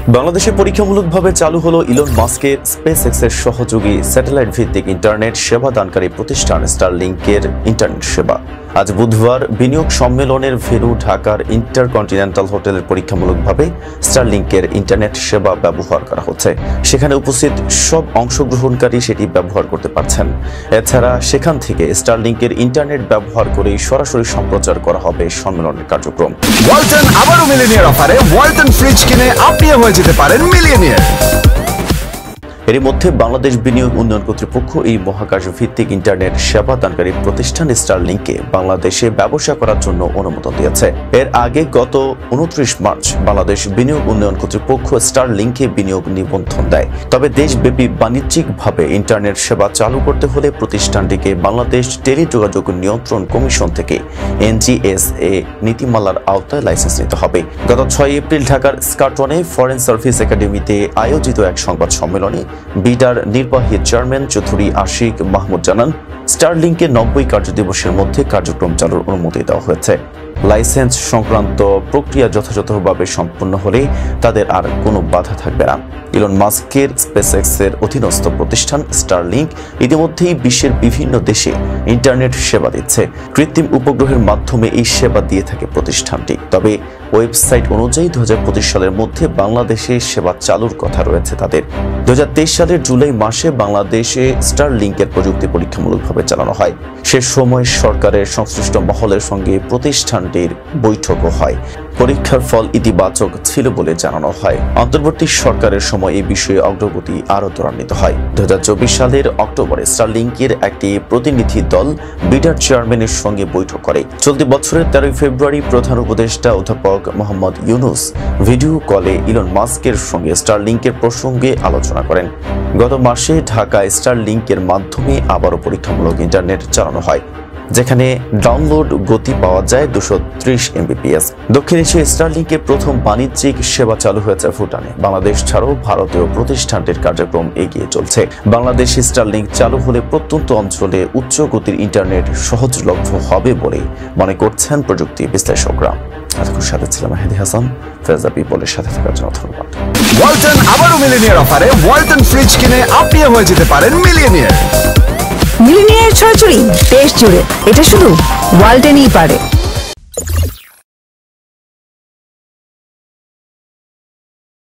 বাংলাদেশে পরীক্ষামূলকভাবে চালু হলো ইলন মাস্কের স্পেসএক্সের সহযোগী স্যাটেলাইট ভিত্তিক ইন্টারনেট সেবা দানকারী প্রতিষ্ঠান স্টারলিংকের ইন্টারনেট সেবা। আজ বুধবার বিনিয়োগ সম্মেলনের ভেন্যু ঢাকার ইন্টারকন্টিনেন্টাল হোটেলের পরীক্ষামূলকভাবে স্টারলিংকের ইন্টারনেট সেবা ব্যবহার করা হচ্ছে। সেখানে উপস্থিত সব অংশগ্রহণকারী সেটি ব্যবহার করতে পারছেন। এছাড়া সেখান থেকে স্টারলিংকের ইন্টারনেট ব্যবহার করে সরাসরি সম্প্রচার করা হবে সম্মেলনের কার্যক্রম। ওয়ালটন আবারও মিলিয়নিয়ার অফারে ওয়ালটন ফ্রিজ কিনে আপনিও হয়ে যেতে পারেন মিলিয়নিয়ার। এর মধ্যে বাংলাদেশ বিনিয়োগ উন্নয়ন কর্তৃপক্ষ এই মহাকাশ ভিত্তিক ইন্টারনেট সেবা দানকারী প্রতিষ্ঠান স্টারলিংকে বাংলাদেশে ব্যবসা করার জন্য অনুমোদন দিয়েছে। এর আগে গত 29 মার্চ বাংলাদেশ বিনিয়োগ উন্নয়ন কর্তৃপক্ষ স্টারলিংকে বিনিয়োগ নিবন্ধন দেয়। তবে দেশব্যাপী বাণিজ্যিকভাবে ইন্টারনেট সেবা চালু করতে হলে প্রতিষ্ঠানটিকে বাংলাদেশ টেলিযোগাযোগ নিয়ন্ত্রণ কমিশন থেকে NGSA নীতিমালার আওতায় লাইসেন্স নিতে হবে। গত 6 এপ্রিল ঢাকার স্কাটনে ফরেন সার্ভিস একাডেমিতে আয়োজিত এক সংবাদ সম্মেলনে বিডার নির্বাহী চেয়ারম্যান চৌধুরী আশিক মাহমুদ জানান, স্টারলিংকে 90 কার্যদিবসের মধ্যে কার্যক্রম চালুর অনুমতি দেওয়া হয়েছে। লাইসেন্স সংক্রান্ত প্রক্রিয়া যথাযথভাবে সম্পন্ন হলে তাদের আর কোনো বাধা থাকবে না। ইলন মাস্কের স্পেসএক্সের অধীনস্থ প্রতিষ্ঠান স্টারলিংক ইতিমধ্যেই বিশ্বের বিভিন্ন দেশে ইন্টারনেট সেবা দিচ্ছে। কৃত্রিম উপগ্রহের মাধ্যমে এই সেবা দিয়ে থাকে প্রতিষ্ঠানটি। তবে ওয়েবসাইট অনুযায়ী 2025 সালের মধ্যে বাংলাদেশে সেবা চালুর কথা রয়েছে তাদের। 2023 সালের জুলাই মাসে বাংলাদেশে স্টারলিংকের প্রযুক্তি পরীক্ষামূলকভাবে চালানো হয়। সে সময় সরকারের সংশ্লিষ্ট মহলের সঙ্গে প্রতিষ্ঠানটির বৈঠকও হয়। পরীক্ষার ফল ইতিবাচক ছিল বলে জানানো হয়। অন্তর্বর্তী সরকারের সময় এই বিষয়ে অগ্রগতি আরও ত্বরান্বিত হয়। 2024 সালের অক্টোবরে স্টারলিংকের একটি প্রতিনিধি দল বিডার চেয়ারম্যানের সঙ্গে বৈঠক করে। চলতি বছরের 13 ফেব্রুয়ারি প্রধান উপদেষ্টা অধ্যাপক মোহাম্মদ ইউনুস ভিডিও কলে ইলন মাস্কের সঙ্গে স্টারলিংকের প্রসঙ্গে আলোচনা করেন। গত মাসে ঢাকায় স্টারলিংকের মাধ্যমে আবারও পরীক্ষামূলক ইন্টারনেট চালানো হয়, যেখানে ডাউনলোড গতি পাওয়া যায় 230 Mbps। দক্ষিণ এশিয়ায় স্টারলিংকের প্রথম বাণিজ্যিক সেবা চালু হয়েছে ভুটানে। বাংলাদেশ ছাড়াও ভারতীয় প্রতিষ্ঠানটির কার্যক্রম এগিয়ে চলছে। বাংলাদেশে স্টারলিংক চালু হলে প্রত্যন্ত অঞ্চলে উচ্চ গতির ইন্টারনেট সহজলভ্য হবে বলে মনে করছেন প্রযুক্তি বিশ্লেষকরা। এতক্ষণ সাথে ছিলাম মেহেদি হাসান। ফেজা পিপলের সাথে থাকার জন্য ধন্যবাদ। ওয়ালটন আবারও মিলিয়নিয়ার অফারে ওয়ালটন ফ্রিজ কিনে আপনিও হয়ে যেতে পারেন মিলিয়নিয়ার। মিলিয়নিয়ার ছড়াছড়ি দেশ জুড়ে, এটা শুধু ওয়ালটেনই পারে।